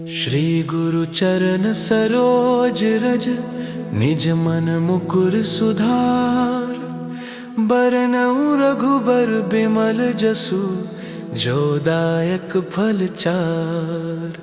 श्री गुरु चरण सरोज रज, निज मन मुकुर सुधार। बरनउँ रघुबर बिमल जसु, जो दायक फल चार।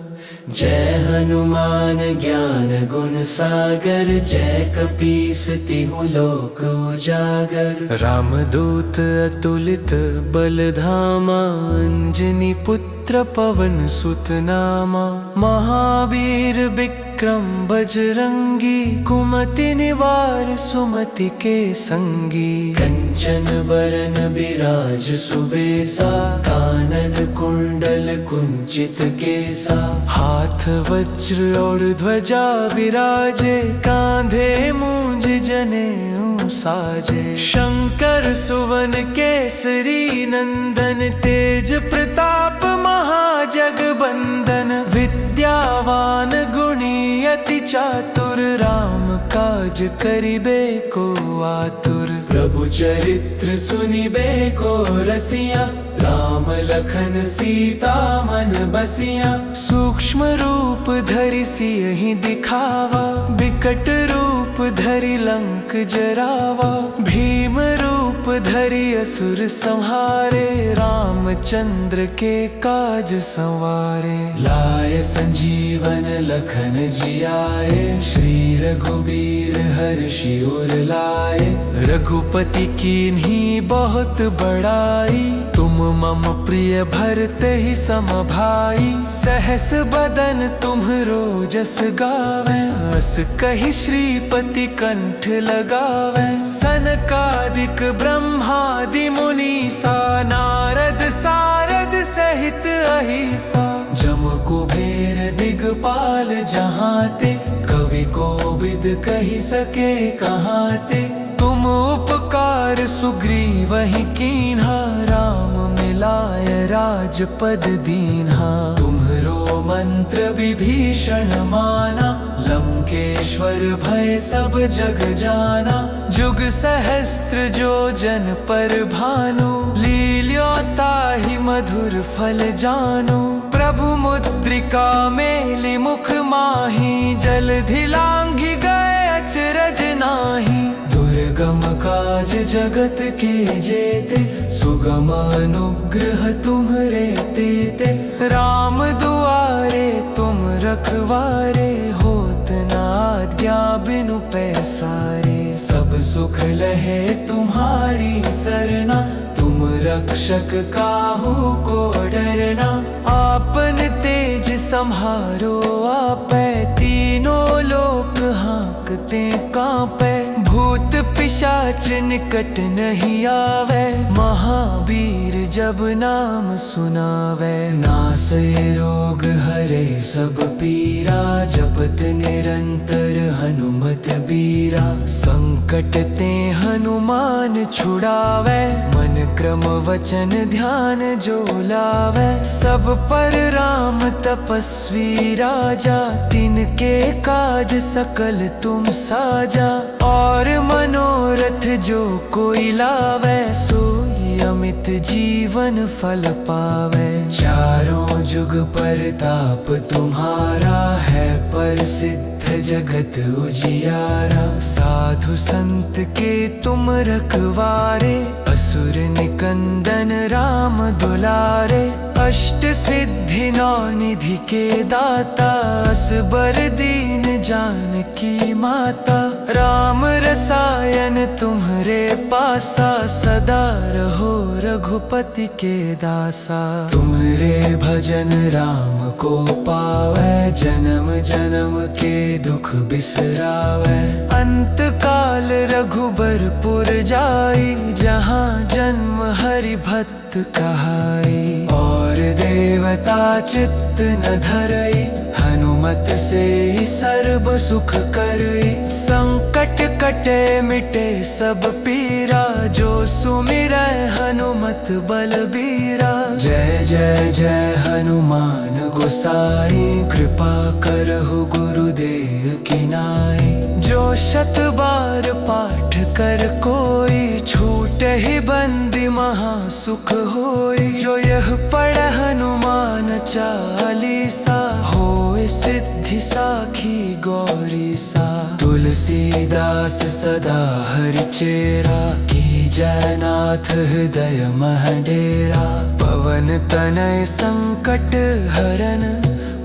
जय हनुमान ज्ञान गुण सागर, जय कपीस तिहु लोक उजागर। रामदूत अतुलित बल धामा, अंजनी पुत्र पवन सुत नामा। महावीर विक्रम बजरंगी, कुमति निवार सुमति के संगी। कंचन बरन बिराज सुबेसा, कानन कुंडल कुंचित केसा। हाथ वज्र और ध्वजा विराजे, कांधे मूंज जनेऊ साजे। शंकर सुवन केसरी नंदन, तेज प्रताप महाजगबंदन। विद्यावान गुणी अति चातुर, राम काज करिबे को आतुर। प्रभु चरित्र सुनिबे को रसिया, राम लखन सीता मन बसिया। सूक्ष्म रूप धरि सियहि दिखावा, बिकट रूप धरि लंक जरावा। भीम रूप धरि असुर संहारे, रामचंद्र के काज संवारे। लाए संजीवन लखन जियाए, श्री रघुबीर हर्षि उर लाए। रघुपति कीन्ही बहुत बड़ाई, तुम मम प्रिय भरते ही सम भाई। सहस बदन तुम्हरो जस गावे, अस कहि श्रीपति कंठ लगावे। सनकादिक ब्रह्मादि मुनीसा, नारद सारद सहित अहिसा। जम कुबेर दिगपाल जहाते, कवि कोविद कहि सके कहाते। तुम उपकार सुग्रीवहि कीन्हा, राम मिलाय राजपद दीन्हा। तुम्हरो मंत्र विभीषण माना, लंकेश्वर भय सब जग जाना। जुग सहस्त्र जो जन पर भानु, लील्योताहि मधुर फल जानु। प्रभु मुद्रिका मेलि मुख माहि, जलधि लांघि गए अचरज नाहि। दुर्गम काज जगत के जेते, सुगम अनुग्रह तुम्हरे तेते। राम दुआरे तुम रखवारे, होत न आज्ञा बिनु पैसारे। सब सुख लहे तुम्हारी सरना, तुम रक्षक काहू को डरना। आपन तेज सम्हारो आपै, तीनों लोक हाँकते कांपै। भूत पिशाच निकट नहीं आवे, महावीर जब नाम सुनावे। नासै रोग हरे सब पीरा, जपत निरंतर हनुमत बीरा। संकट ते हनुमान छुड़ावे, मन क्रम वचन ध्यान जो लावे। सब पर राम तपस्वी राजा, तिनके काज सकल तुम साजा। और मनोरथ जो कोई लावे, सोई अमित जीवन फल पावे। चारों जुग परताप तुम्हारा है, प्रसिद्ध जगत उजियारा। साधु संत के तुम रखवारे, असुर निकंदन राम दुलारे। अष्ट सिद्धि नौ निधि के दाता, असबर दीन जानकी माता। राम रसायन तुम्हरे पासा, सदा रहो रघुपति के दासा। तुमरे भजन राम को पावै, जन्म जन्म के दुख बिसरावै। अंत काल रघुबरपुर जाई, जहाँ जन्म हरि भक्त कहाई। और देवता चित्त न धरई, हनुमत से ही सर्व सुख करई। संकट कटे मिटे सब पीरा, जो सुमिरै हनुमत बलबीरा। जय जय जय हनुमान गोसाई, कृपा करहु गुरुदेव की नाई। जो शत बार पाठ कर कोई, छूट छूटहि बंदी महासुख होय। जो यह पढ़ हनुमान चालीसा, होय सिद्धि साखी गौरी सा। तुलसीदास सदा हरि चेरा, कीजय नाथ हृदय मह डेरा। पवन तनय संकट हरन,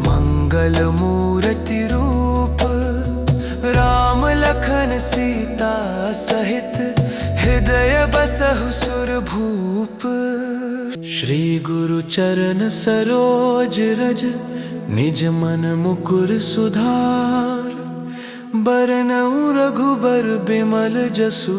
मंगल मूर्ति रूप। राम लखन सीता सहित, हृदय बसहु सुर भूप। श्री गुरु चरण सरोज रज, निज मन मुकुर सुधार। बरनउँ रघुबर बिमल जसु,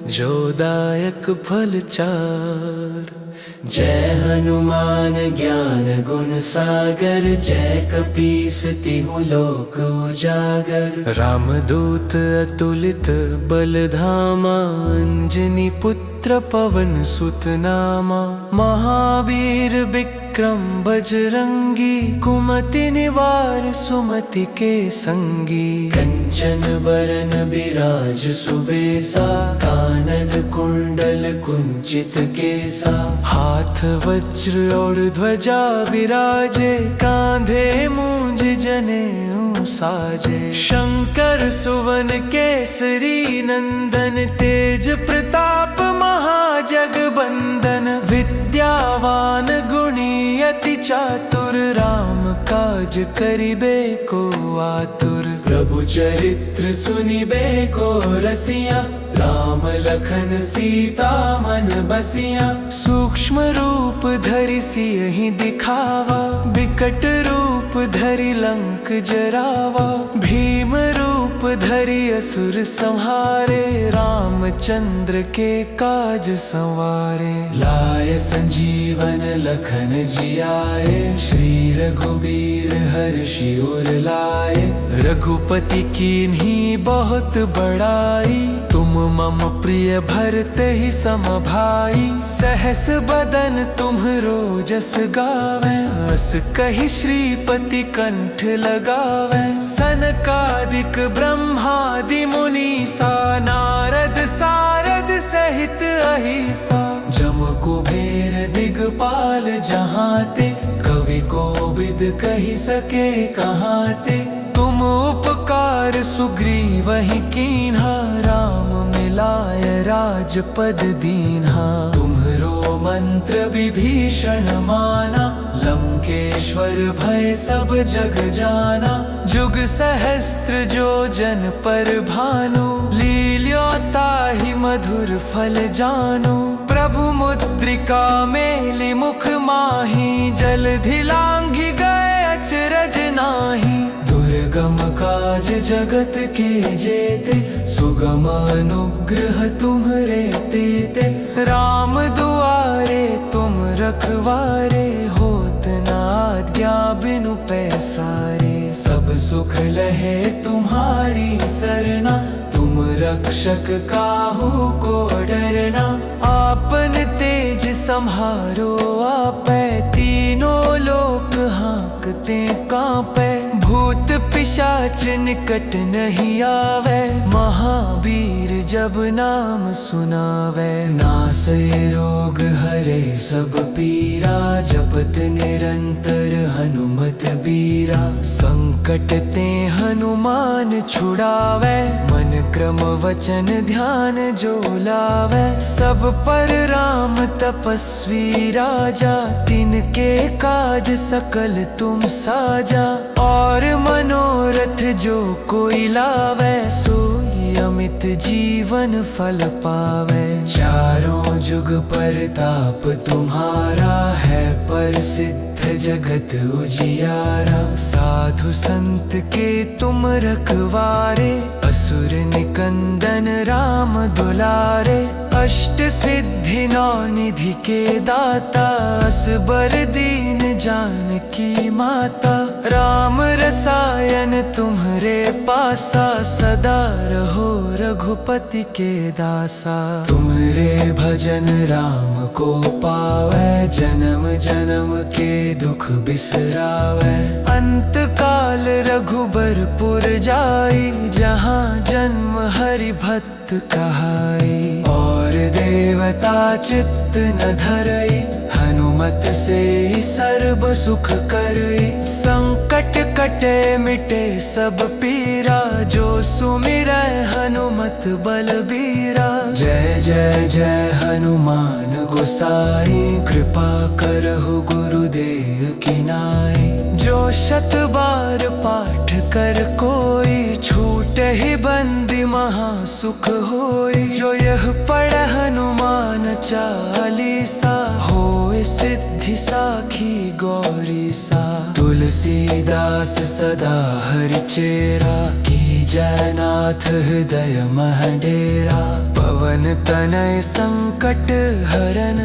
जो दायक फल चार। जय हनुमान ज्ञान गुण सागर, जय कपीस तिहु लोक उजागर। रामदूत अतुलित बल धामा, अंजनी पुत्र पवन सुत नामा। महावीर विक्रम बजरंगी, कुमति निवार सुमति के संगी। कंचन बरन बिराज सुबेसा, कानन कुंडल कुंचित केसा। हाथ वज्र और ध्वजा विराजे, कांधे मूंज जनेऊ साजे। शंकर सुवन केसरी नंदन, तेज प्रताप महाजगबंदन। विद्यावान गुणी अति चातुर, राम काज करिबे को आतुर। प्रभु चरित्र सुनिबे को रसिया, राम लखन सीता मन बसिया। सूक्ष्म रूप धरि सियहि दिखावा, बिकट रूप धरि लंक जरावा। भीम रूप धरि असुर संहारे, रामचंद्र के काज संवारे। लाय संजीवन लखन जियाए, श्री रघुबीर हर्षि उर लाए। रघुपति कीन्ही बहुत बड़ाई, तुम मम प्रिय भरते ही सम भाई। सहस बदन तुम्हरो जस गावे, अस कहि श्रीपति कंठ लगावे। सनकादिक ब्रह्मादि मुनीसा, नारद सारद सहित अहिसा। जम कुबेर दिगपाल जहाते, कवि कोविद कहि सके कहाते। तुम उपकार सुग्रीवहि कीन्हा, राम मिलाय राजपद दीन्हा। तुम्हरो मंत्र विभीषण माना, लंकेश्वर भय सब जग जाना। जुग सहस्त्र जो जन पर भानु, लील्योताहि मधुर फल जानु। प्रभु मुद्रिका मेलि मुख माहि, जलधि लांघि गए अचरज नाही। दुर्गम काज जगत के जेते, सुगम अनुग्रह तुम्हरे तेते। राम दुआरे तुम रखवारे, होत न आज्ञा बिनु पैसारे। सब सुख लहे तुम्हारी सरना, तुम रक्षक काहू को डरना। आपन तेज सम्हारो आपै, तीनों लोक हाँकते कांपै। भूत पिशाच निकट नहीं आवे, महावीर जब नाम सुनावे। नासै रोग हरे सब पीरा, जपत निरंतर हनुमत बीरा। संकट ते हनुमान छुड़ावे, मन क्रम वचन ध्यान जो लावे। सब पर राम तपस्वी राजा, तिनके काज सकल तुम साजा। और मनोरथ जो कोई लावे, सोई अमित जीवन फल पावे। चारों जुग परताप तुम्हारा है, प्रसिद्ध जगत उजियारा। साधु संत के तुम रखवारे, असुर निकंदन राम दुलारे। अष्ट सिद्धि नौ निधि के दाता, असबर दीन जानकी माता। राम रसायन तुम्हरे पासा, सदा रहो रघुपति के दासा। तुमरे भजन राम को पावै, जन्म जन्म के दुख बिसरावै। अंत काल रघुबरपुर जाई, जहाँ जन्म हरि भक्त कहाई। और देवता चित्त न धरई, हनुमत से सर्व सुख करई। संकट कटे मिटे सब पीरा, जो सुमिरै हनुमत बलबीरा। जय जय जय हनुमान गोसाई, कृपा करहु गुरुदेव की नाई। जो शत बार पाठ कर कोई, छूटे ही बंदी महा सुख होई। जो यह पढ़ हनुमान चालीसा, होय सिद्धि साखी गौरी सा। तुलसीदास सदा हरि चेरा, की जयनाथ हृदय मह डेरा। पवन तनय संकट हरन,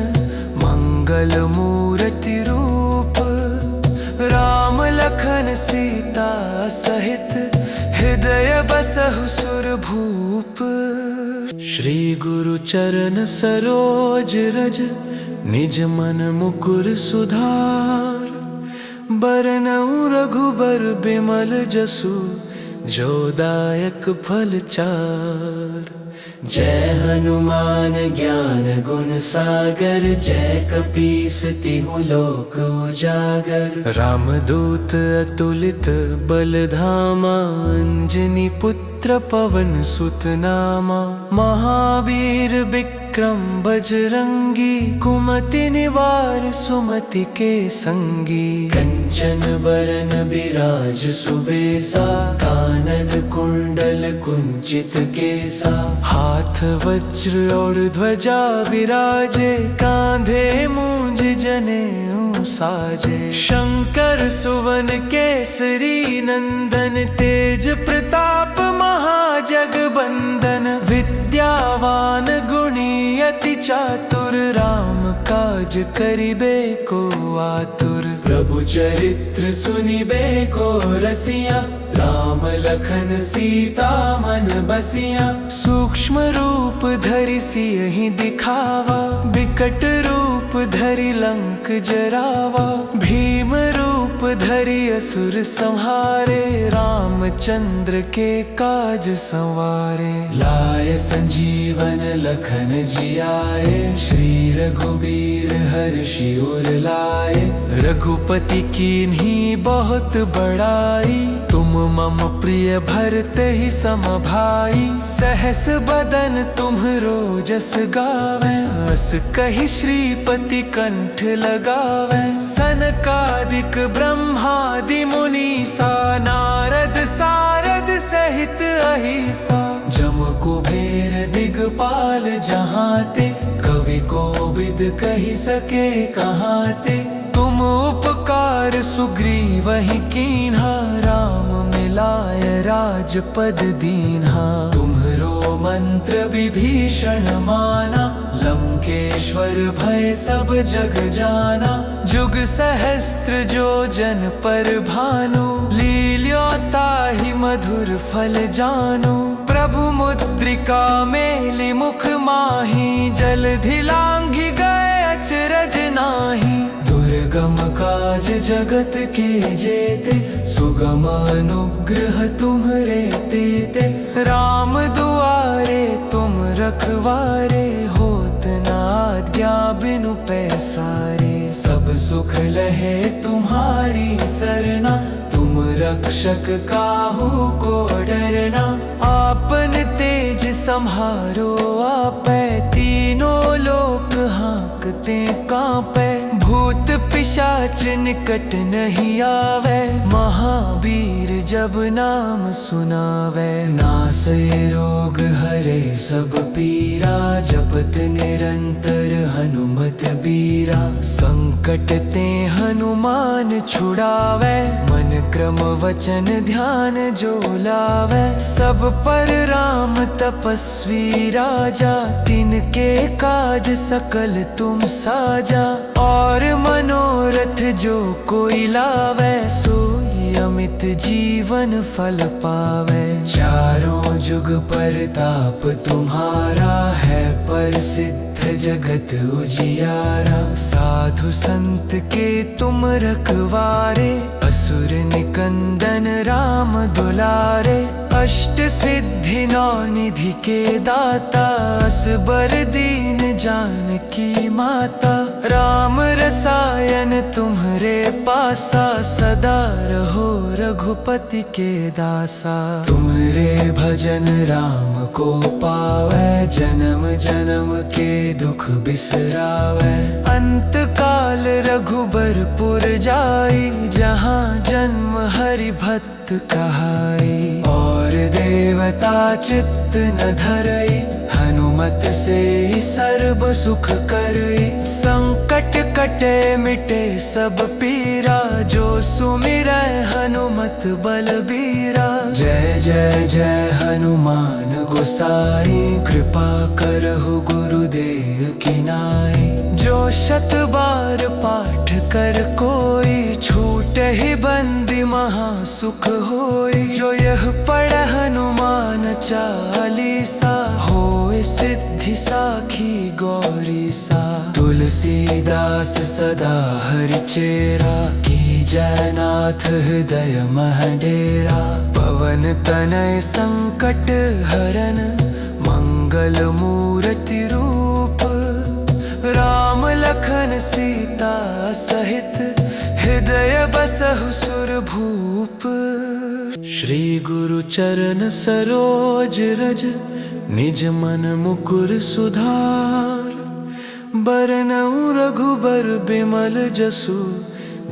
मंगल मूर्ति रूप। राम लखन सीता सहित, हृदय बसहु सुरभूप। श्री गुरु चरण सरोज रज, निज मन मुकुर सुधार। बरनउँ रघुबर बिमल जसु, जो दायक फल चार। जय हनुमान ज्ञान गुण सागर, जय कपीस तिहु लोक उजागर। रामदूत अतुलित बल धामा, अंजनी पुत्र पवन सुत नामा। महावीर विक्रम बजरंगी, कुमति निवार सुमति के संगी। कंचन बरन बिराज सुबेसा, कानन कुंडल कुंचित केसा। हाथ वज्र और ध्वजा विराजे, कांधे मूंज जनेऊ साजे। शंकर सुवन केसरी नंदन, तेज प्रताप महाजगबंदन। विद्यावान गुणी अति चातुर, राम काज करिबे को आतुर। प्रभु चरित्र सुनिबे को रसिया, राम लखन सीता मन बसिया। सूक्ष्म रूप धरि सियहि दिखावा, बिकट रूप धरि लंक जरावा। भीम रूप धरि असुर संहारे, रामचंद्र के काज संवारे। लाय संजीवन लखन जियाए, श्री रघुबीर हर्षि उर लाए। रघुपति कीन्ही बहुत बड़ाई, तुम मम प्रिय भरते ही सम भाई। सहस बदन तुम्हरो जस गावे, अस कहि श्रीपति कंठ लगावे। सनकादिक ब्रह्मादि मुनीसा, नारद सारद सहित अहिसा। जम कुबेर दिगपाल जहाते, कवि कोविद कहि सके कहाते। तुम उपकार सुग्रीवहि कीन्हा, राम मिलाय राजपद दीन्हा। तुम्हरो मंत्र विभीषण माना, लंकेश्वर भय सब जग जाना। जुग सहस्त्र जो जन पर भानु, लील्योताहि मधुर फल जानु। प्रभु मुद्रिका मेलि मुख माहि, जलधि लांघि गए अचरज नाहि। दुर्गम काज जगत के जेते, सुगम अनुग्रह तुम्हरे तेते। राम दुआरे तुम रखवारे, होत न आज्ञा बिनु पैसारे। सब सुख लहे तुम्हारी सरना, तुम रक्षक काहू को डरना। आपन तेज सम्हारो आपै, तीनों लोक हाँकते कांपै। भूत पिशाच निकट नहीं आवे, महावीर जब नाम सुनावे। नासै रोग हरे सब पीरा, जपत निरंतर हनुमत बीरा। संकट ते हनुमान छुड़ावे, मन क्रम वचन ध्यान जो लावे। सब पर राम तपस्वी राजा, तिनके काज सकल तुम साजा। और मनोरथ जो कोई लावे, सोई अमित जीवन फल पावे। चारों जुग परताप तुम्हारा है, प्रसिद्ध जगत उजियारा। साधु संत के तुम रखवारे, असुर निकंदन राम दुलारे। अष्ट सिद्धि नौ निधि के दाता, असबर दीन जानकी माता। राम रसायन तुम्हरे पासा, सदा रहो रघुपति के दासा। तुमरे भजन राम को पावै, जन्म जन्म के दुख बिसरावै। अंत काल रघुबरपुर जाई, जहाँ जन्म हरि भक्त कहाई। और देवता चित्त न धरई, हनुमत से ही सर्व सुख करई। संकट कटे मिटे सब पीरा, जो सुमिरै हनुमत बलबीरा। जय जय जय हनुमान गोसाई, कृपा करहु गुरुदेव की नाई। जो शत बार पाठ कर कोई, छूटे ही बंदी महा सुख होई। जो यह पढ़ हनुमान चालीसा, होय सिद्धि साखी गौरी सा। तुलसीदास सदा हरिचेरा, की जयनाथ हृदय मह डेरा। पवन तनय संकट हरन, मंगल मूर्ति रूप। राम लखन सीता सहित, हृदय बसहु सुरभूप। श्री गुरु चरण सरोज रज, निज मन मुकुर सुधार। बरनउँ रघुबर बिमल जसु,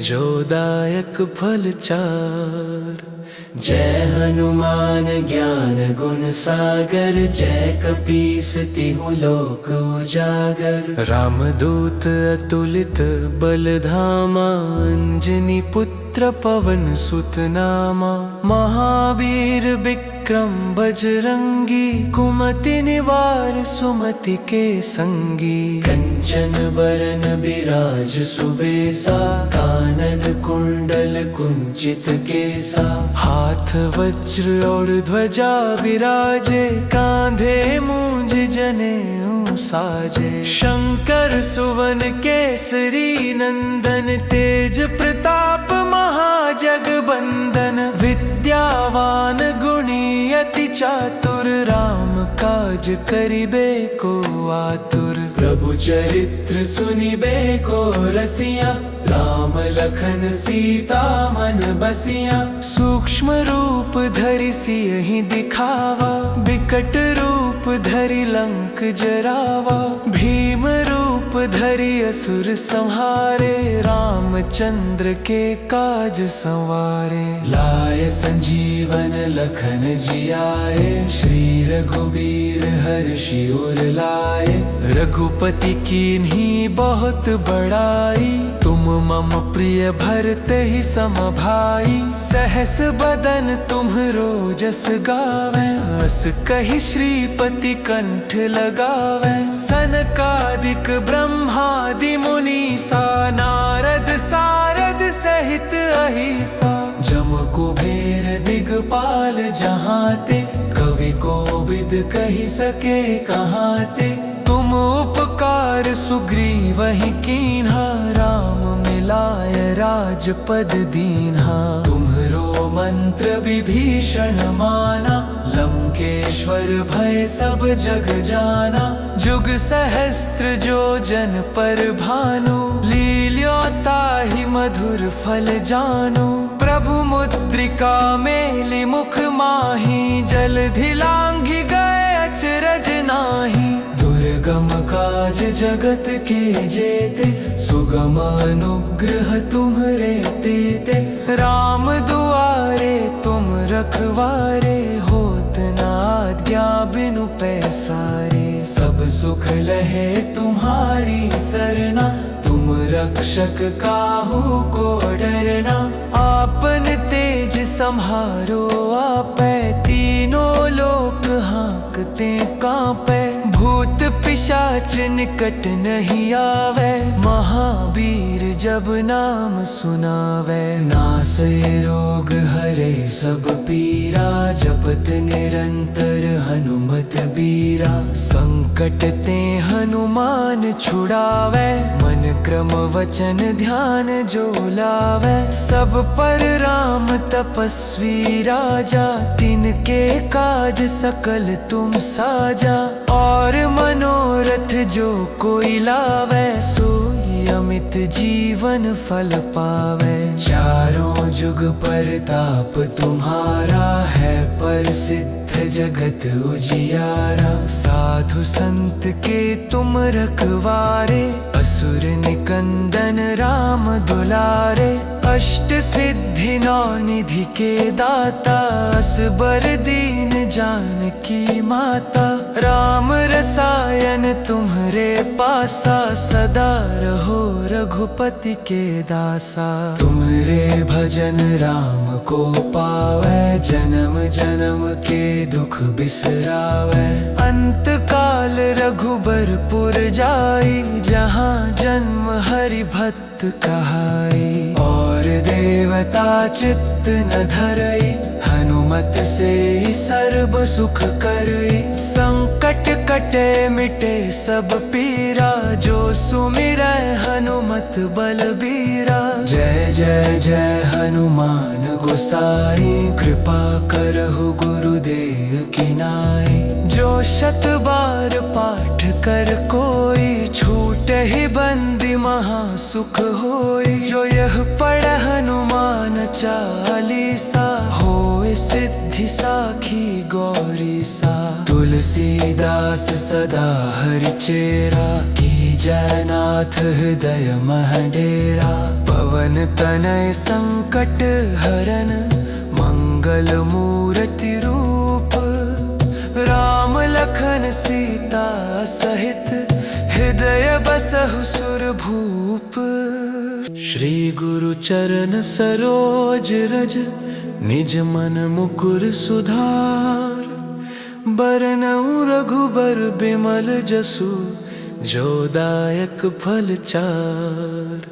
जो दायक फल चार। जय हनुमान ज्ञान गुण सागर, जय कपीस तिहु लोक उजागर। रामदूत अतुलित बल धामा, अंजनी पुत्र पवन सुत नामा। महावीर विक्रम बजरंगी, कुमति निवार सुमति के संगी। कंचन बरन बिराज सुबेसा, कानन कुंडल कुंचित केसा। हाथ वज्र और ध्वजा विराजे, कांधे मूंज जनेऊ साजे। शंकर सुवन केसरी नंदन, तेज प्रताप महाजगबंदन। विद्यावान गुणी अति चातुर, राम काज करिबे को आतुर। प्रभु चरित्र सुनिबे को रसिया, राम लखन सीता मन बसिया। सूक्ष्म रूप धरि सियहि दिखावा, बिकट रूप धरि लंक जरावा। भीम रूप धरि असुर संहारे, रामचंद्र के काज संवारे। लाए संजीवन लखन जियाए, श्री रघुबीर हर्षि उर लाए। रघुपति कीन्ही बहुत बड़ाई, तुम मम प्रिय भरते ही सम भाई। सहस बदन तुम्हरो जस गावे, अस कहि श्रीपति कंठ लगावे। सनकादिक ब्रह्मादि मुनीसा, नारद सारद सहित अहिसा। जम कुबेर दिगपाल जहाते, कवि कोविद कहि सके कहाते। तुम उपकार सुग्रीवहि कीन्हा, राम मिलाय राजपद दीन्हा। तुम्हरो मंत्र विभीषण माना, लंकेश्वर भय सब जग जाना। जुग सहस्त्र जो जन पर भानु, लील्योताहि मधुर फल जानु। प्रभु मुद्रिका मेलि मुख माहि, जलधि लांघि गए अचरज नाही। दुर्गम काज जगत के जेते, सुगम अनुग्रह तुम्हरे तेते। राम दुआरे तुम रखवारे, होत न आज्ञा बिनु पैसारे। सब सुख लहे तुम्हारी सरना, तुम रक्षक काहू को डरना। आपन तेज सम्हारो आपै, तीनों लोक हाँकते कांपै। भूत पिशाच पिशाच निकट नहीं आवे, महावीर जब नाम सुनावे। नासे रोग हरे सब पीरा, जपत निरंतर हनुमत बीरा। संकट ते हनुमान छुड़ावे, मन क्रम वचन ध्यान जो लावे। सब पर राम तपस्वी राजा, तिनके काज सकल तुम साजा। और मनोरथ जो कोई लावे, सोई अमित जीवन फल पावे। चारों जुग परताप तुम्हारा है, प्रसिद्ध जगत उजियारा। साधु संत के तुम रखवारे, असुर निकंदन राम दुलारे। अष्ट सिद्धि नौ निधि के दाता, असबर दीन जानकी माता। राम रसायन तुम्हरे पासा, सदा रहो रघुपति के दासा। तुम्हरे भजन राम को पावे, जन्म जन्म के दुख बिसरावे। अंत काल रघुबरपुर जाई, जहाँ जन्म हरि भक्त कहाई। और देवता चित्त न धरई, हनुमत से ही सर्व सुख करई। संकट कटे मिटे सब पीरा, जो सुमिरै हनुमत बलबीरा। जय जय जय हनुमान गोसाई, कृपा करहु गुरुदेव की नाई। जो शत बार पाठ कर कोई, छूटे ही बंदी महा सुख होई। जो यह पढ़ हनुमान चालीसा, होय सिद्धि साखी गौरी सा। तुलसीदास सदा हरिचेरा, की जयनाथ हृदय मह डेरा। पवन तनय संकट हरन, मंगल मूर्ति रूप। राम लखन सीता सहित, हृदय बसहु सुर भूप। श्री गुरु चरण सरोज रज, निज मन मुकुर सुधार। बरनउँ रघुबर बिमल जसु, जो दायक फल चार।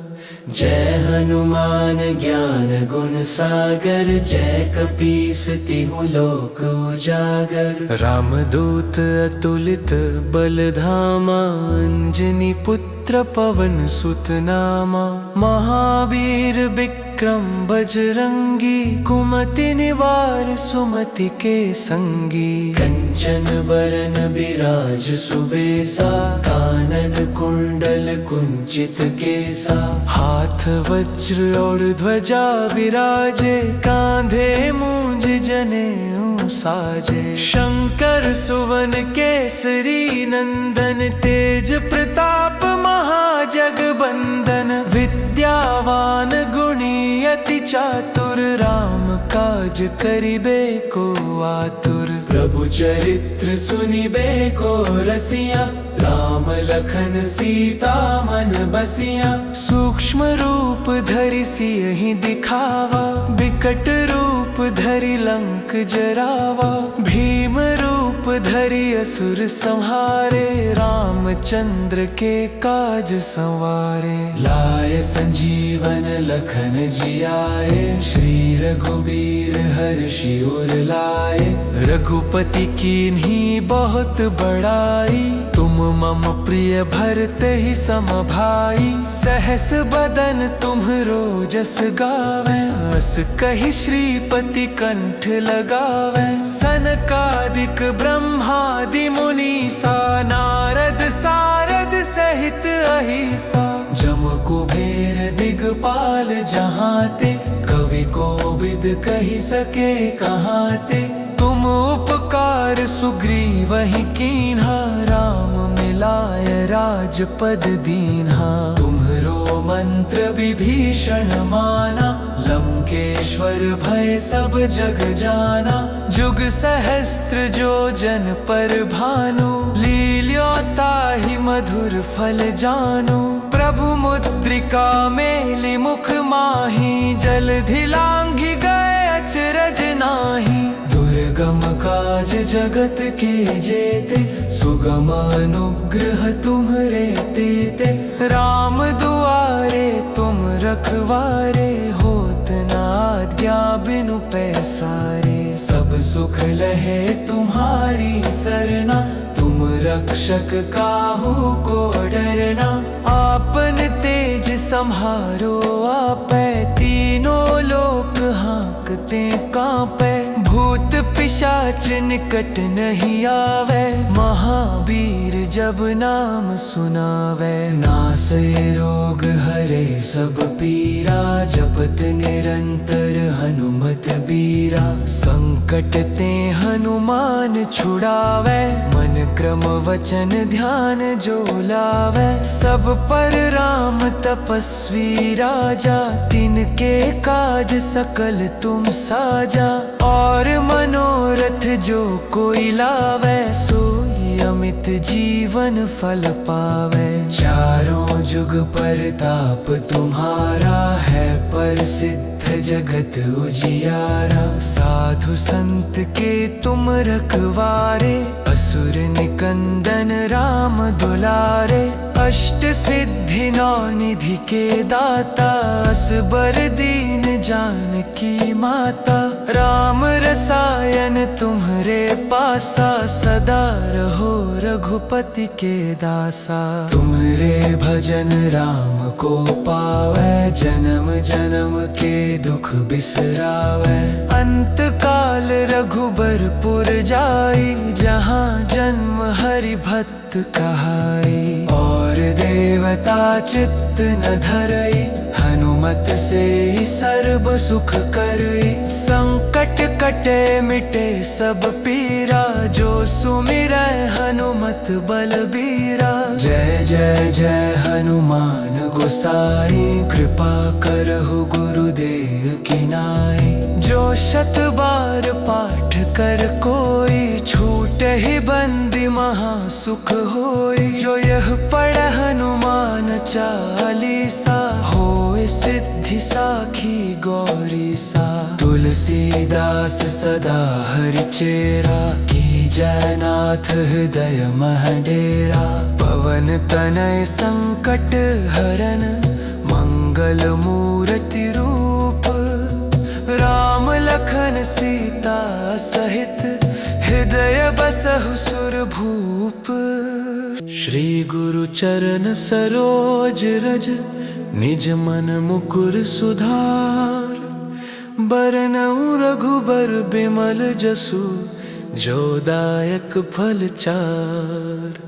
जय हनुमान ज्ञान गुण सागर, जय कपीस तिहु लोक उजागर। रामदूत अतुलित बल धामा, अंजनी पुत्र पवन सुत नामा। महावीर विक्रम बजरंगी, कुमति निवार सुमति के संगी। कंचन बरन बिराज सुबेसा, कानन कुंडल कुंचित केसा। हाथ वज्र और ध्वजा विराजे, कांधे मूंज जनेऊ साजे। शंकर सुवन केसरी नंदन, तेज प्रताप महाजगबंदन। विद्यावान गुणी अति चातुर, राम काज करिबे को आतुर। प्रभु चरित्र सुनिबे को रसिया, राम लखन सीता मन बसिया। सूक्ष्म रूप धरि सियहि दिखावा, बिकट रूप धरि लंक जरावा। भीम रूप धरि असुर संहारे, रामचंद्र के काज संवारे। लाए संजीवन लखन जियाए, श्री रघुबीर हर्षि उर लाए। रघुपति कीन्ही बहुत बड़ाई, तुम मम प्रिय भरत ही सम भाई। सहस बदन तुम्हरो जस गावे, अस कहि श्रीपति कंठ लगावे। सनकादिक ब्रह्मादि मुनीसा, नारद सारद सहित अहिसा। जम कुबेर दिगपाल जहाते, कवि कोविद कहि सके कहाते। तुम उपकार सुग्रीवहि कीन्हा, राम मिलाय राजपद दीन्हा। तुम्हरो मंत्र विभीषण माना, लंकेश्वर भय सब जग जाना। जुग सहस्त्र जो जन पर भानु, लील्योताहि मधुर फल जानु। प्रभु मुद्रिका मेलि मुख माहि, जलधि लांघि गए अचरज नाही। दुर्गम दुर्गम काज जगत के जेते, सुगम अनुग्रह तुम्हरे तेते। राम दुआरे तुम रखवारे, होत न आज्ञा बिनु पैसारे। सब सुख लहे तुम्हारी सरना, तुम रक्षक काहू को डरना। आपन तेज सम्हारो आपै, तीनों लोक हाँकते कांपै। भूत पिशाच निकट नहीं आवे, महावीर जब नाम सुनावे। नासै रोग हरे सब पीरा, जपत निरंतर हनुमत बीरा। संकट ते हनुमान छुड़ावे, मन क्रम वचन ध्यान जो लावे। सब पर राम तपस्वी राजा, तिनके काज सकल तुम साजा। और मनोरथ जो कोई लावे, सोई अमित जीवन फल पावे। चारों जुग परताप तुम्हारा है, प्रसिद्ध जगत उजियारा। साधु संत के तुम रखवारे, असुर निकंदन राम दुलारे। अष्ट सिद्धि नौ निधि के दाता, असबर दीन जानकी माता। राम रसायन तुम्हरे पासा, सदा रहो रघुपति के दासा। तुमरे भजन राम को पावै, जन्म जन्म के दुख बिसरावै। अंत काल रघुबरपुर जाई, जहाँ जन्म हरि भक्त कहाई। और देवता चित्त न धरई, हनुमत से ही सर्व सुख करई। संकट कटे मिटे सब पीरा, जो सुमिरै हनुमत बलबीरा। जय जय जय हनुमान गोसाई, कृपा करहु गुरुदेव की नाई। जो शत बार पाठ कर कोई, छूट ही बंदी महा सुख होई। जो यह पढ़ हनुमान चालीसा, होय सिद्धि साखी गौरी सा। तुलसीदास सदा हरिचेरा, की जयनाथ हृदय मह डेरा। पवन तनय संकट हरन, मंगल मूर्ति रूप। राम लखन सीता सहित, हृदय बसहु सुरभूप। श्री गुरु चरण सरोज रज, निज मन मुकुर सुधार। बरनउँ रघुबर बिमल जसु, जो दायक फल चार।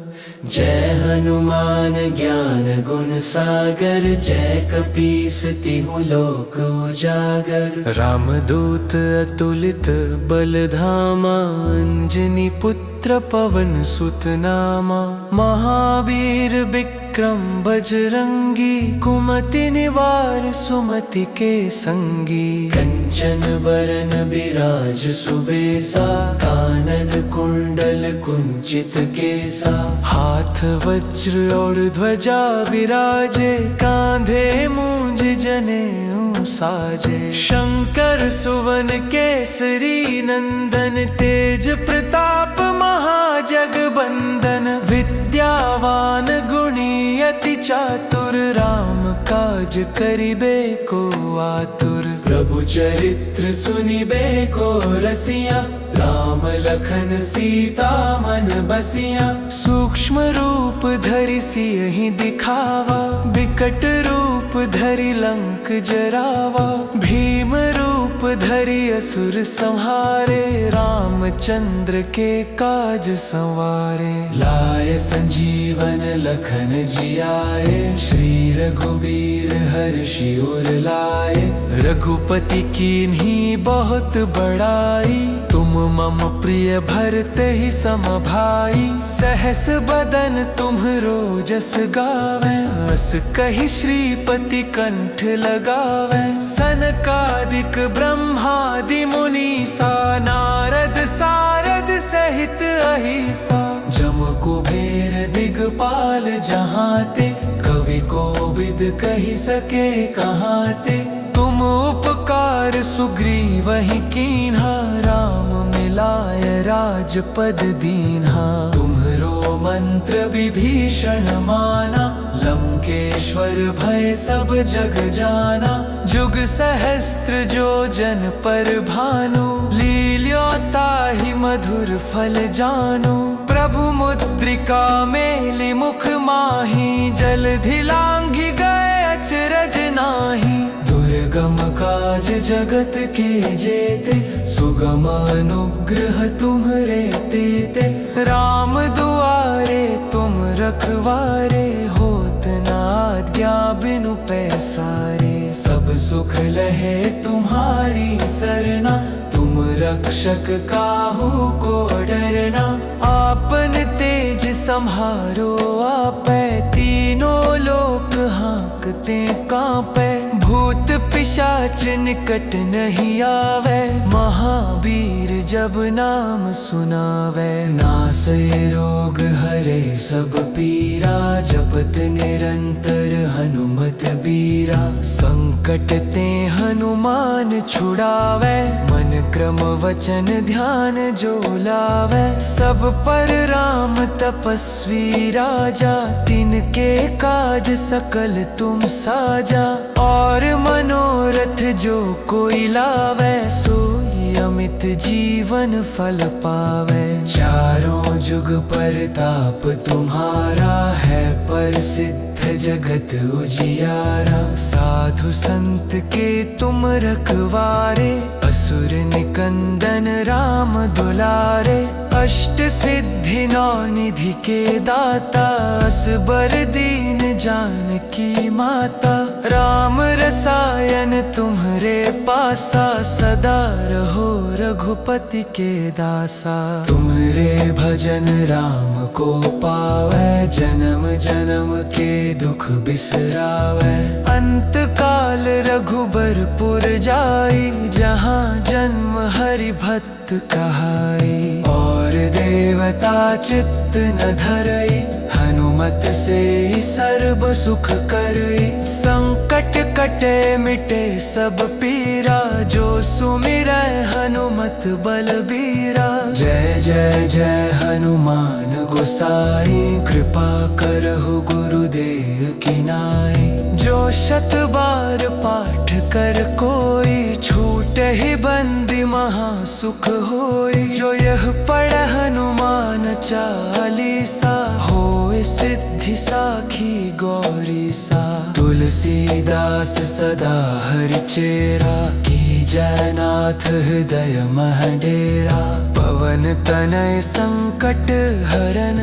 जय हनुमान ज्ञान गुण सागर, जय कपीस तिहु लोक उजागर। रामदूत अतुलित बल धामा, अंजनी पुत्र पवन सुत नामा। महावीर विक्रम बजरंगी, कुमति निवार सुमति के संगी। कंचन बरन बिराज सुबेसा, कानन कुंडल कुंचित केसा। हाथ वज्र और ध्वजा विराजे, कांधे मूंज जनेऊ साजे। शंकर सुवन केसरी नंदन, तेज प्रताप महाजगबंदन। विद्यावान गुणी अति चातुर, राम काज करिबे को आतुर। प्रभु चरित्र सुनिबे को रसिया, राम लखन सीता मन बसिया। सूक्ष्म रूप धरि सियहि दिखावा, विकट रूप धरि लंक जरावा। भीम रूप धरि असुर संहारे, रामचंद्र के काज संवारे। लाए संजीवन लखन जियाए, श्री रघुबीर हर्षि उर लाए। रघुपति कीन्ही बहुत बड़ाई, तुम मम प्रिय भरते ही सम भाई। सहस बदन तुम्हरो जस गावे, अस कहि श्रीपति कंठ लगावे। सनकादिक ब्रह्मादि मुनीसा, नारद सारद सहित अहिसा। जम कुबेर दिगपाल जहाते, कवि कोविद कहि सके कहाते। तुम उपकार सुग्रीव ही कीन्हा, राम मिल मिलाय राजपद दीन्हा। तुम्हरो मंत्र विभीषण माना, लंकेश्वर भय सब जग जाना। जुग सहस्त्र जो जन पर भानु, लील्यो ताहि मधुर फल जानो। प्रभु मुद्रिका मेलि मुख माही, जलधि लांघि गए अचरज नाही। दुर्गम काज जगत के जेते, सुगम अनुग्रह तुम्हरे तेते। राम दुआरे तुम रखवारे, होत न आज्ञा बिनु पैसारे। सब सुख लहे तुम्हारी सरना, तुम रक्षक काहू को डरना। आपन तेज सम्हारो आपै, तीनों लोक हाँकते कांपै। भूत पिशाच निकट नहीं आवे, महावीर जब नाम सुनावे। नासै रोग हरे सब पीरा, जपत निरंतर हनुमत बीरा। संकट ते हनुमान छुड़ावे, मन क्रम वचन ध्यान जो लावे। सब पर राम तपस्वी राजा, तिनके काज सकल तुम साजा। और मनोरथ जो कोई लावे, सोई अमित जीवन फल पावे। चारों जुग परताप तुम्हारा है, प्रसिद्ध जगत उजियारा। साधु संत के तुम रखवारे, असुर निकंदन राम दुलारे। अष्ट सिद्धि नौ निधि के दाता, असबर दीन जानकी माता। राम रसायन तुम्हरे पासा, सदा रहो रघुपति के दासा। तुम्हरे भजन राम को पावै, जन्म जन्म के दुख बिसरावै। अंत काल रघुबरपुर जाई, जहाँ जन्म हरि भक्त कहाई। और देवता चित्त न धरई, हनुमत से सर्व सुख करई। संकट कटे मिटे सब पीरा, जो सुमिरै हनुमत बलबीरा। जय जय जय हनुमान गोसाई, कृपा करहु गुरुदेव की नाई। जो शत बार पाठ कर कोई, छूटे ही बंदी महा सुख होई। जो यह पढ़ हनुमान चालीसा, होय सिद्धि साखी गौरी सा। तुलसीदास सदा हरिचेरा, की जयनाथ हृदय मह डेरा। पवन तनय संकट हरन,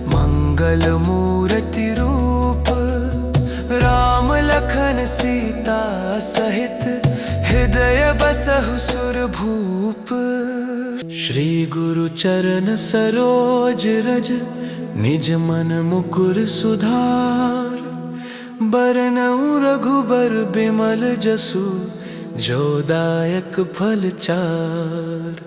मंगल मूर्ति रूप। राम लखन सीता सहित, हृदय बसहु सुरभूप। श्री गुरु चरण सरोज रज, निज मन मुकुर सुधार। बरनउँ रघुबर बिमल जसु, जो दायक फल चार।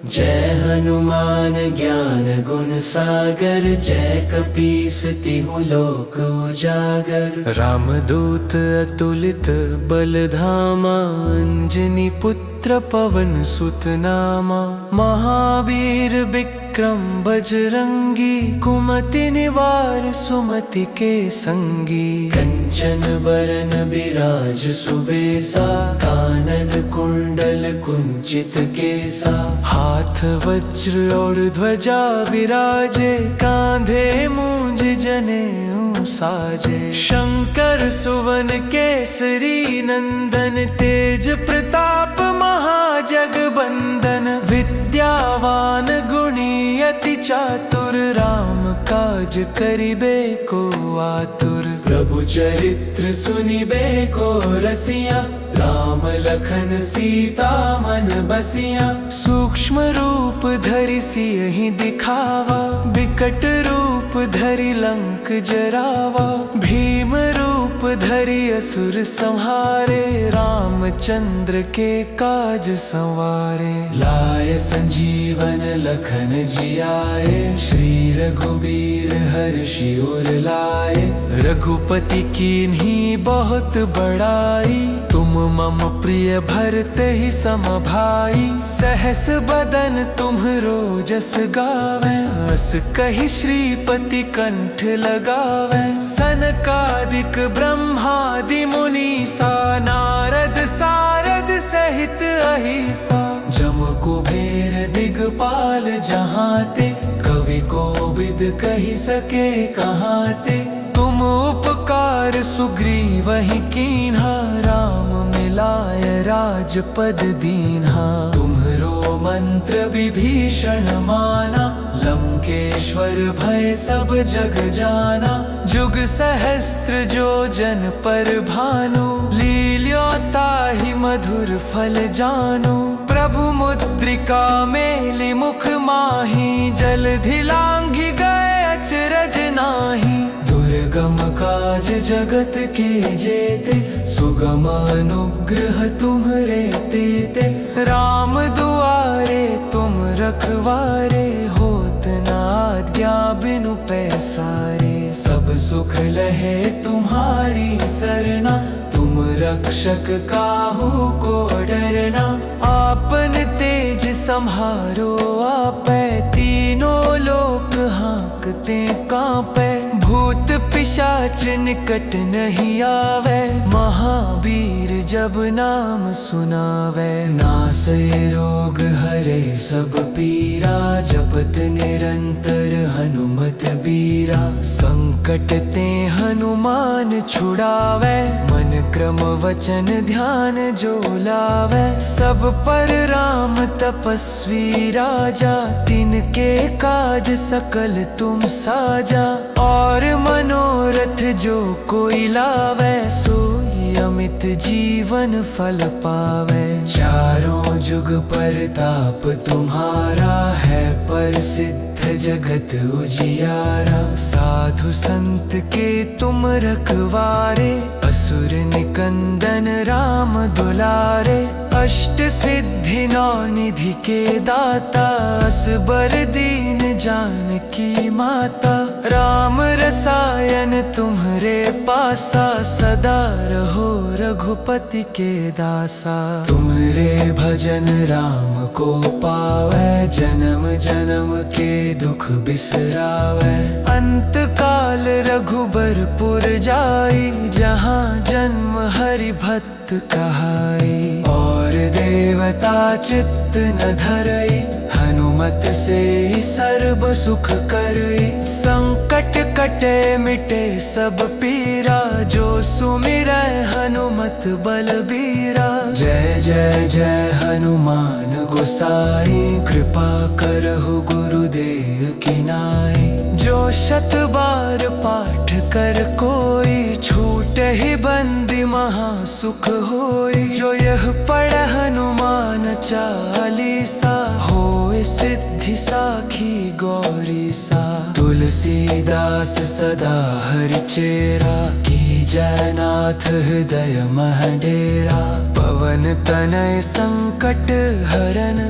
जय हनुमान ज्ञान गुण सागर, जय कपीस तिहु लोक उजागर। रामदूत अतुलित बल धामा, अंजनी पुत्र पवन सुत नामा। महावीर विक्रम बजरंगी, कुमति निवार सुमति के संगी। कंचन बरन बिराज सुबेसा, कानन कुंडल कुंचित केसा। हाथ वज्र और ध्वजा विराजे, कांधे मूंज जनेऊ साजे। शंकर सुवन केसरी नंदन, तेज प्रताप महाजगबंदन। विद्यावान गुणी अति चातुर, राम काज करिबे को आतुर। प्रभु चरित्र सुनिबे को रसिया, राम लखन सीता मन बसिया। सूक्ष्म रूप धरि सियहि दिखावा, बिकट रूप धरि लंक जरावा। भीम रूप धरि असुर संहारे, रामचंद्र के काज संवारे। लाय संजीवन लखन जियाए, श्री रघुबीर हर्षि उर लाए। रघुपति कीन्ही बहुत बड़ाई, तुम मम प्रिय भरत ही सम भाई। सहस बदन तुम्हरो जस गावे, अस कहि श्रीपति कंठ लगावे। सनकादिक ब्रह्मादि मुनीसा, नारद सारद सहित अहिसा। जम कुबेर दिगपाल जहाते, कवि कोविद कहि सके कहाते। तुम उपकार सुग्रीवहि कीन्हा, राम मिलाय राजपद दीन्हा। तुम्हरो मंत्र विभीषण माना, लंकेश्वर भय सब जग जाना। जुग सहस्त्र जो जन पर भानु, लील्योताहि मधुर फल जानु। प्रभु मुद्रिका मेलि मुख माहि, जलधि लांघि गए अचरज नाही। दुर्गम काज जगत के जेते, सुगम अनुग्रह तुम्हरे तेते। राम दुआरे तुम रखवारे, होत न आज्ञा बिनु पैसारे। सब सुख लहे तुम्हारी सरना, तुम रक्षक काहू को डरना। आपन तेज सम्हारो आपै, तीनों लोक हाँकते कांपै। भूत पिशाच निकट नहीं आवे, महावीर जब नाम सुनावे। नासै रोग हरे सब पीरा, जपत निरंतर हनुमत बीरा। संकट ते हनुमान छुड़ावे, मन क्रम वचन ध्यान जो लावे। सब पर राम तपस्वी राजा, तिनके काज सकल तुम साजा। और मनोरथ जो कोई लावे, सोई अमित जीवन फल पावे। चारों जुग परताप तुम्हारा है, प्रसिद्ध जगत उजियारा। साधु संत के तुम रखवारे, असुर निकंदन राम दुलारे। अष्ट सिद्धि नौ निधि के दाता, असबर दीन जानकी माता। राम रसायन तुम्हरे पासा, सदा रहो रघुपति के दासा। तुमरे भजन राम को पावै, जन्म जन्म के दुख बिसरावै। अंत काल रघुबरपुर जाई, जहाँ जन्म हरि भक्त कहाई। और देवता चित्त न धरई, हनुमत से सर्व सुख करई। संकट कटे मिटे सब पीरा, जो सुमिरै हनुमत बलबीरा। जय जय जय हनुमान गोसाई, कृपा करहु गुरुदेव की नाई। जो शत बार पाठ कर कोई, छूटे ही बंदी महा सुख होई। जो यह पढ़ हनुमान चालीसा, होय सिद्धि साखी गौरी सा। तुलसीदास सदा हरिचेरा, की जयनाथ हृदय मह डेरा। पवन तनय संकट हरन,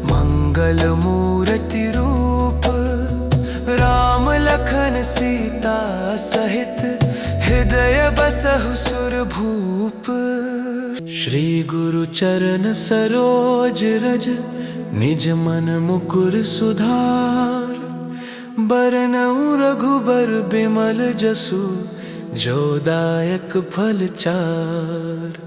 मंगल मूर्ति रूप। राम लखन सीता सहित, हृदय बसहु सुरभूप। श्री गुरु चरण सरोज रज, निज मन मुकुर सुधार। बरनउँ रघुबर बिमल जसु, जो दायक फल चार।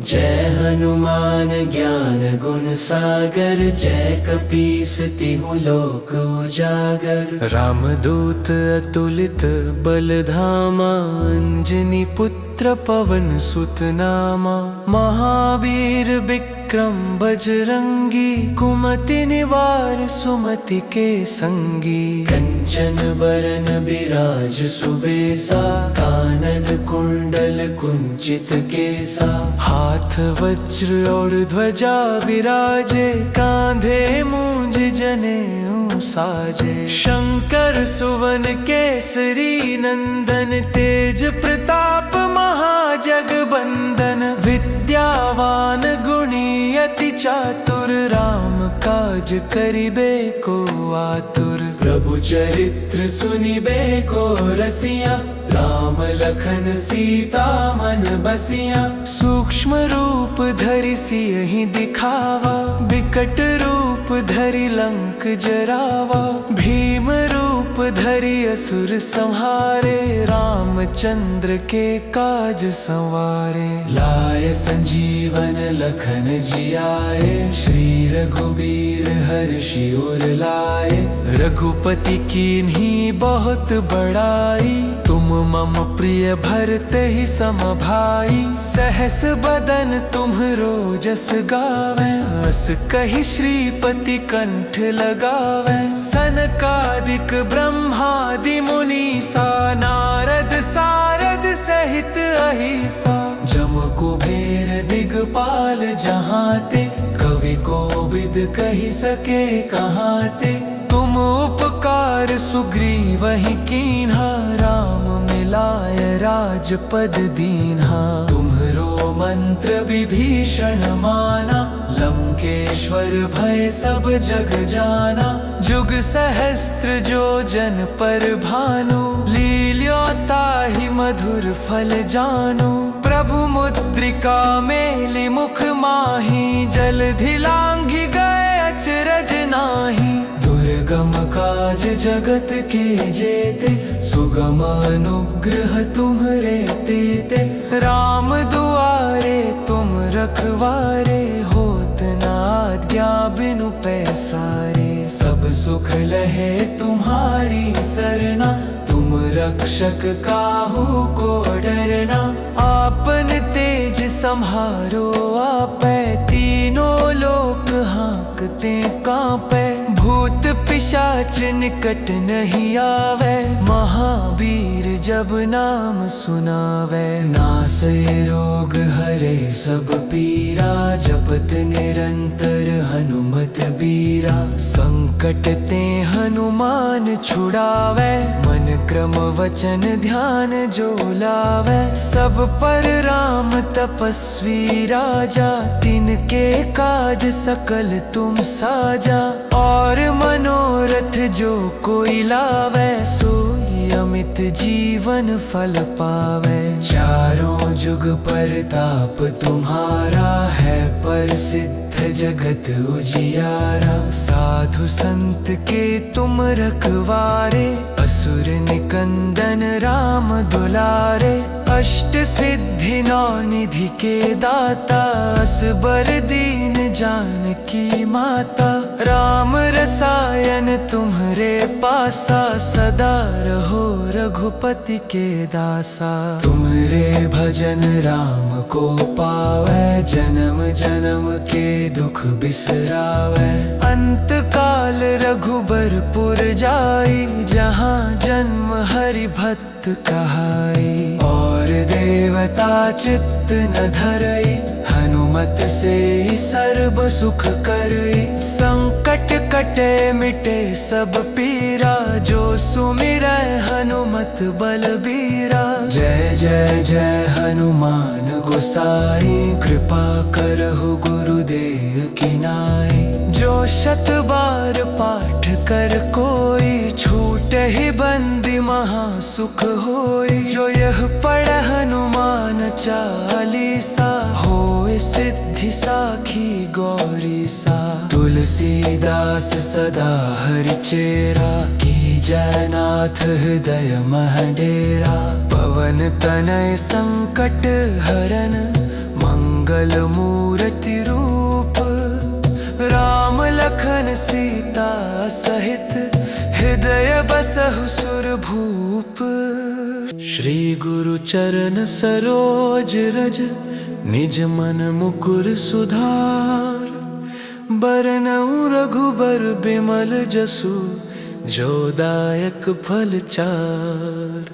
जय हनुमान ज्ञान गुण सागर, जय कपीस तिहु लोक उजागर। रामदूत अतुलित बल धामा, अंजनी पुत्र पवन सुत नामा। महावीर विक्रम बजरंगी, कुमति निवार सुमति के संगी। कंचन बरन बिराज सुबेसा, कानन कुंडल कुंचित केसा। हाथ वज्र और ध्वजा विराजे, कांधे मूंज जनेऊ साजे। शंकर सुवन केसरी नंदन, तेज प्रताप महाजगबंदन। विद्यावान गुणी अति चातुर, राम काज करिबे को आतुर। प्रभु चरित्र सुनिबे को रसिया, राम लखन सीता मन बसिया। सूक्ष्म रूप धरि सियहि दिखावा, बिकट रूप धरि लंक जरावा। भीम रूप धरि असुर संहारे, रामचंद्र के काज संवारे। लाय संजीवन लखन जियाए, श्री रघुबीर हर्षि उर लाए। रघुपति कीन्ही बहुत बड़ाई, तुम मम प्रिय भरते ही सम भाई। सहस बदन तुम्हरो जस गावे, अस कहि श्रीपति कंठ लगावे। सनकादिक ब्रह्मादि मुनीसा, नारद सारद सहित अहिसा। जम कुबेर दिगपाल जहाते, कवि कोविद कहि सके कहाते। तुम उपकार सुग्रीवहि कीन्हा, राम मिलाय राजपद दीन्हा। तुम्हरो मंत्र विभीषण माना, लंकेश्वर भय सब जग जाना। जुग सहस्त्र जो जन पर भानु, लील्योताहि मधुर फल जानु। प्रभु मुद्रिका मेलि मुख माहि, जलधि लांघि गए अचरज नाही। दुर्गम काज जगत के जेते, सुगम अनुग्रह तुम्हरे तेते। राम दुआरे तुम रखवारे, होत न आज्ञा बिनु पैसारे। सब सुख लहे तुम्हारी सरना, तुम रक्षक काहू को डरना। आपन तेज सम्हारो आपै, तीनों लोक हाँकते कांपै। भूत पिशाच निकट नहीं आवे, महावीर जब नाम सुनावे। नासै रोग हरे सब पीरा, जपत निरंतर हनुमत बीरा। संकट ते हनुमान छुड़ावे, मन क्रम वचन ध्यान जो लावे। सब पर राम तपस्वी राजा, तिनके काज सकल तुम साजा। और मनोरथ जो कोई लावे, सोई अमित जीवन फल पावे। चारों जुग परताप तुम्हारा है, प्रसिद्ध जगत उजियारा। साधु संत के तुम रखवारे, असुर निकंदन राम दुलारे। अष्ट सिद्धि नौ निधि के दाता, असबर दीन जानकी माता। राम रसायन तुम्हरे पासा, सदा रहो रघुपति के दासा। तुमरे भजन राम को पावै, जन्म जन्म के दुख बिसरावै। अंत काल रघुबरपुर जाई, जहाँ जन्म हरि भक्त कहाई। और देवता चित्त न धरई, हनुमत से ही सर्व सुख करई। संकट कटे मिटे सब पीरा, जो सुमिरै हनुमत बलबीरा। जय जय जय हनुमान गोसाई, कृपा करहु गुरुदेव की नाई। जो शत बार पाठ कर कोई, छूटे ही बंदी महा सुख होई। जो यह पढ़ हनुमान चालीसा, होय सिद्धि साखी गौरी सा। तुलसीदास सदा हरिचेरा, की जयनाथ हृदय मह डेरा। पवन तनय संकट हरन, मंगल मूर्ति रूप। राम लखन सीता सहित, हृदय बसहु सुर भूप। श्री गुरु चरण सरोज रज, निज मन मुकुर सुधार। बरनउँ रघुबर बिमल जसु, जोदायक फल चार।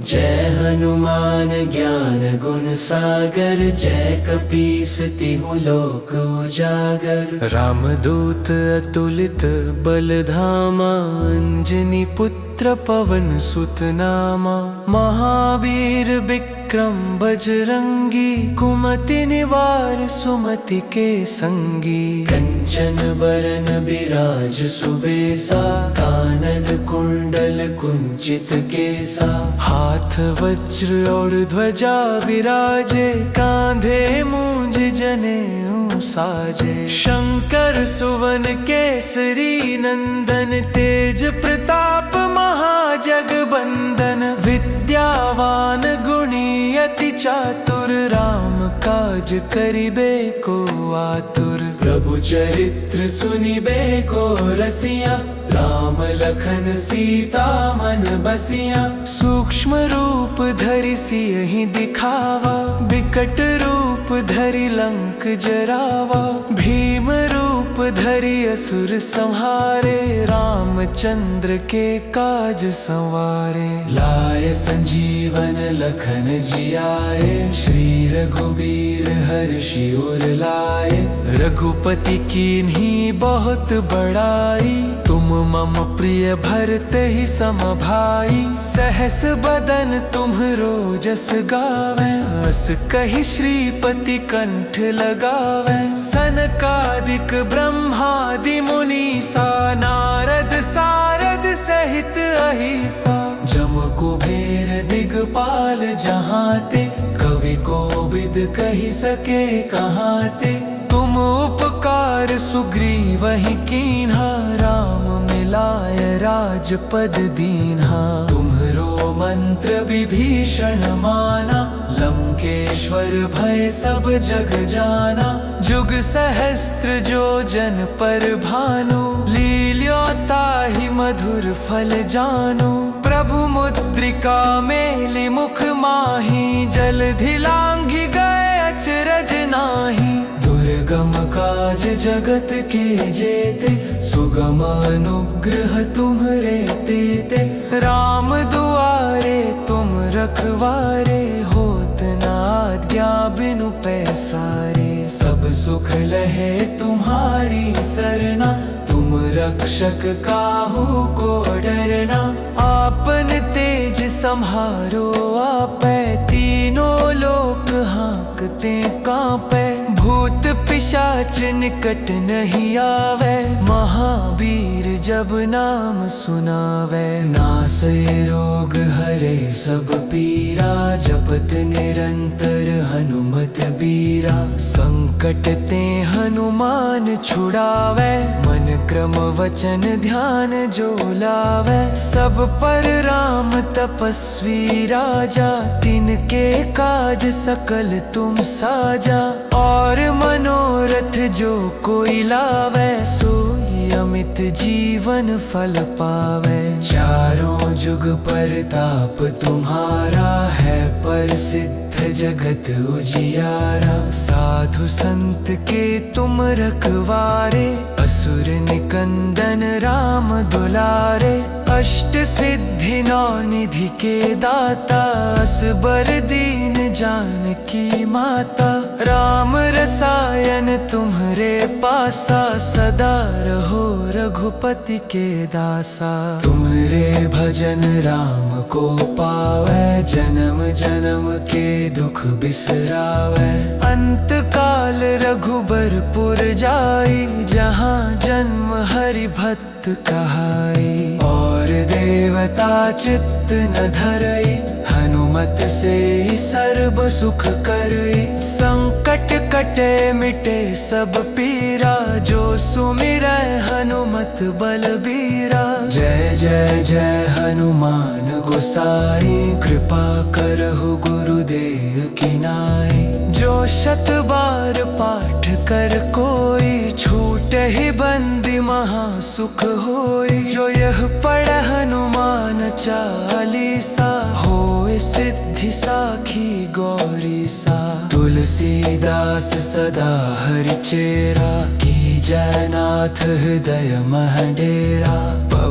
जय हनुमान ज्ञान गुण सागर, जय कपीस तिहुँ लोक उजागर। रामदूत अतुलित बल धामा, अंजनी पुत्र पवन सुत नामा। महावीर विक्रम बजरंगी, कुमति निवार सुमति के संगी। कंचन बरन बिराज सुबेसा, कानन कुंडल कुंचित केसा। हाथ वज्र और ध्वजा विराजे, कांधे मूंज जनेऊ साजे। शंकर सुवन केसरी नंदन, तेज प्रताप महाजगबंदन। विद्यावान गुणी अति चातुर, राम काज करिबे को आतुर। प्रभु चरित्र सुनिबे को रसिया, राम लखन सीता मन बसिया। सूक्ष्म रूप धरि सियहि दिखावा, बिकट रूप धरि लंक जरावा। भीम रूप धरि असुर संहारे, रामचंद्र के काज संवारे। लाए संजीवन लखन जियाए, श्री रघुबीर हर्षि उर लाए। रघुपति कीन्ही बहुत बड़ाई, तुम मम प्रिय भरते ही सम भाई। सहस बदन तुम्हरो जस गावे, अस कहि श्रीपति कंठ लगावे। सनकादिक ब्रह्मादि मुनीसा, नारद सारद सहित अहिसा। जम कुबेर दिगपाल जहाते, कवि कोविद कहि सके कहाते। तुम उपकार सुग्रीवहि कीन्हा, राम मिलाय राजपद दीन्हा। तुम्हरो मंत्र विभीषण माना, लंकेश्वर भय सब जग जाना। जुग सहस्त्र जो जन पर भानु, लील्योताहि मधुर फल जानु। प्रभु मुद्रिका मेलि मुख माहि, जलधि लांघि गए अचरज नाही। दुर्गम काज जगत के जेते, सुगम अनुग्रह तुम्हरे तेते। राम दुआरे तुम रखवारे, होत न आज्ञा बिनु पैसारे। सब सुख लहे तुम्हारी सरना, तुम रक्षक काहू को डरना। आपन तेज सम्हारो आपै, तीनों लोक हाँकते कांपै। भूत पिशाच निकट नहीं आवे, महावीर जब नाम सुनावे। नासै रोग हरे सब पीरा, जपत निरंतर हनुमत बीरा। संकट ते हनुमान छुड़ावे, मन क्रम वचन ध्यान जो लावे। सब पर राम तपस्वी राजा, तिनके काज सकल तुम साजा। और मनोरथ जो कोई लावे, सोई अमित जीवन फल पावे। चारों जुग परताप तुम्हारा है, प्रसिद्ध जगत उजियारा। साधु संत के तुम रखवारे, असुर निकंदन राम दुलारे। अष्ट सिद्धि नौ निधि के दाता, असबर दीन जानकी माता। राम रसायन तुम्हरे पासा, सदा रहो रघुपति के दासा। तुम्हरे भजन राम को पावे, जन्म जन्म के दुख बिसरावे। अंत काल रघुबरपुर जाई, जहाँ जन्म हरि भक्त कहाई। और देवता चित्त न धरई, हनुमत से सर्व सुख करई। संकट कटे मिटे सब पीरा, जो सुमिरै हनुमत बलबीरा। जय जय जय हनुमान गोसाई, कृपा करहु गुरुदेव की नाई। जो शत बार पाठ कर कोई, छूटे ही बंदी महा सुख होई। जो यह पढ़ हनुमान चालीसा, होय सिद्धि साखी गौरी सा। तुलसीदास सदा हरिचेरा, की जयनाथ हृदय मह डेरा।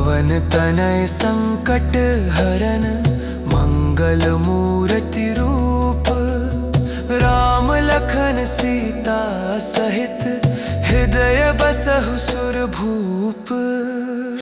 पवन तनय संकट हरन मंगल मूर्ति रूप। राम लखन सीता सहित हृदय बसहु सुर भूप।